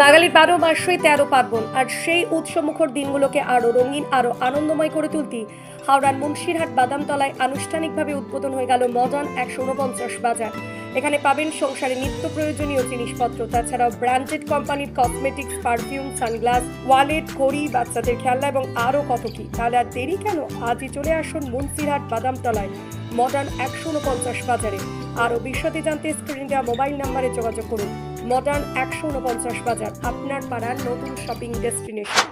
বাঙালির ১২ মাসে ১৩ পার্বণ, আর সেই উৎসবমুখর দিনগুলোকে আরও রঙিন, আরও আনন্দময় করে তুলতে হাওড়ার মুন্সিরহাট বাদামতলায় আনুষ্ঠানিকভাবে উদ্বোধন হয়ে গেল মডার্ন ১৪৯ বাজার। এখানে পাবেন সংসারে নিত্য প্রয়োজনীয় জিনিসপত্র, তাছাড়াও ব্র্যান্ডেড কোম্পানির কসমেটিক্স, পারফিউম, সানগ্লাস, ওয়ালেট, ঘড়ি, বাচ্চাদের খেলনা এবং আরও কত কি। তাহলে আর দেরি কেন, আজই চলে আসুন মুন্সিরহাট বাদামতলায় মডার্ন ১৪৯ বাজারে। আরও বিশদে জানতে স্ক্রিনে দেওয়া মোবাইল নাম্বারে যোগাযোগ করুন। মডার্ন ১৪৯ বাজার, আপনার পাড়ার নতুন শপিং ডেস্টিনেশন।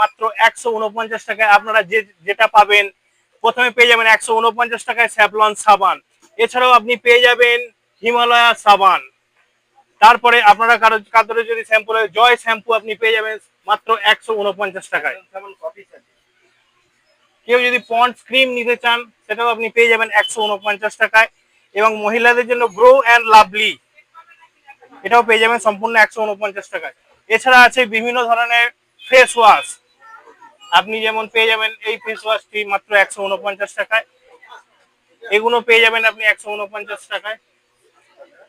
মাত্র ১৪৯ টাকায় আপনারা যেটা পাবেন, প্রথমে পেয়ে যাবেন ১৪৯ টাকায় স্যাভলন সাবান। এছাড়াও আপনি পেয়ে যাবেন হিমালয়া সাবান। তারপরে আপনারা কারোর যদি শ্যাম্পু জয় শ্যাম্পু আপনি পেয়ে যাবেন মাত্র ১৪৯ টাকায়। কেউ যদি পন্ডস ক্রিম নিতে চান সেটাও আপনি পেয়ে যাবেন ১৪৯ টাকায়। এবং মহিলাদের জন্য গ্রো অ্যান্ড লাভলি, এটাও পেয়ে যাবেন সম্পূর্ণ ১৪৯ টাকায়। এছাড়া আছে বিভিন্ন ধরনের ফেস ওয়াশ, আপনি যেমন পেয়ে যাবেন এই ফেস ওয়াশটি মাত্র ১৪৯ টাকায়, এগুলো পেয়ে যাবেন আপনি ১৪৯ টাকায়।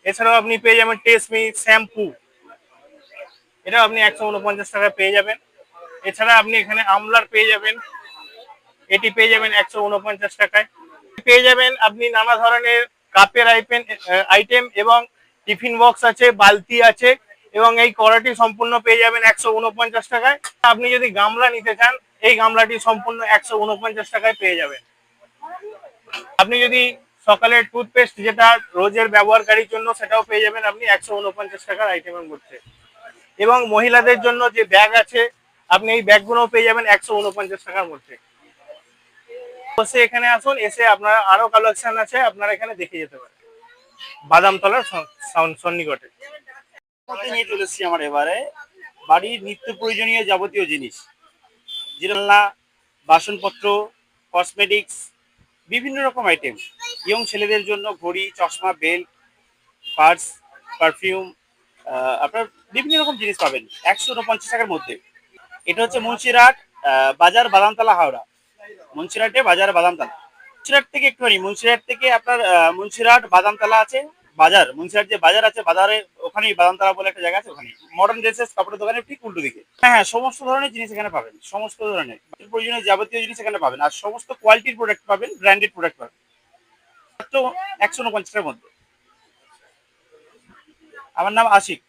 এছাড়াও আপনি পেয়ে যাবেন টেসমি শ্যাম্পু, এটাও আপনি ১৪৯ টাকায় পেয়ে যাবেন। এছাড়া আপনি এখানে আমলার পেয়ে যাবেন, এটি পেয়ে যাবেন ১৪৯ টাকায়। পেয়ে যাবেন আপনি নানা ধরনের কাপের আইটেম এবং টিফিন বক্স আছে, বালতি আছে, এবং এই কড়াটি সম্পূর্ণ পেয়ে যাবেন ১৪৯ টাকায়। আপনি যদি গামলা নিতে চান, এই গামলাটি সম্পূর্ণ ১৪৯ টাকায় পেয়ে যাবেন। আপনি যদি সকালের টুথপেস্ট যেটা রোজের ব্যবহারকারীর জন্য, সেটাও পেয়ে যাবেন আপনি ১৪৯ টাকার আইটেমের মধ্যে। এবং মহিলাদের জন্য যে ব্যাগ আছে, আপনি এই ব্যাগগুলো পেয়ে যাবেন ১৪৯ টাকার মধ্যে। অবশ্যই এখানে আসুন, এসে আপনারা আরো কালেকশন আছে, আপনারা এখানে দেখে যেতে পারেন বাদামতলার সন্নিকটে। নিয়ে চলে এসেছি আমার এবারে বাড়ির নিত্য প্রয়োজনীয় যাবতীয় জিনিস, যেটা বাসনপত্র, কসমেটিক্স, বিভিন্ন রকম আইটেম। ইয়ং ছেলেদের জন্য ঘড়ি, চশমা, বেল্ট, পার্স, পারফিউম, আপনার বিভিন্ন রকম জিনিস পাবেন ১৪৯ টাকার মধ্যে। এটা হচ্ছে মুন্সিরহাট বাজার, বাদামতলা, হাওড়া। মুন্সিরহাটে বাজার, বাদামতলা। মুন্সিরহাট থেকে একটুখানি, মুন্সিরহাট থেকে আপনার মুন্সিরহাট বাদামতলা আছে বাজার। মুন্সিরহাট যে বাজার আছে, বাজারে ওখানেই বাদামতলা বলে একটা জায়গা আছে, ওখানে মডার্ন ড্রেসেস কাপড়ের দোকানের ঠিক উল্টো দিকে। হ্যাঁ হ্যাঁ, সমস্ত ধরনের জিনিস এখানে পাবেন, সমস্ত ধরনের প্রয়োজনীয় যাবতীয় জিনিস এখানে পাবেন, আর সমস্ত কোয়ালিটির প্রোডাক্ট পাবেন, ব্র্যান্ডেড প্রোডাক্ট পাবেন মাত্র ১৪৯ টাকার মধ্যে। আমার নাম আশিক।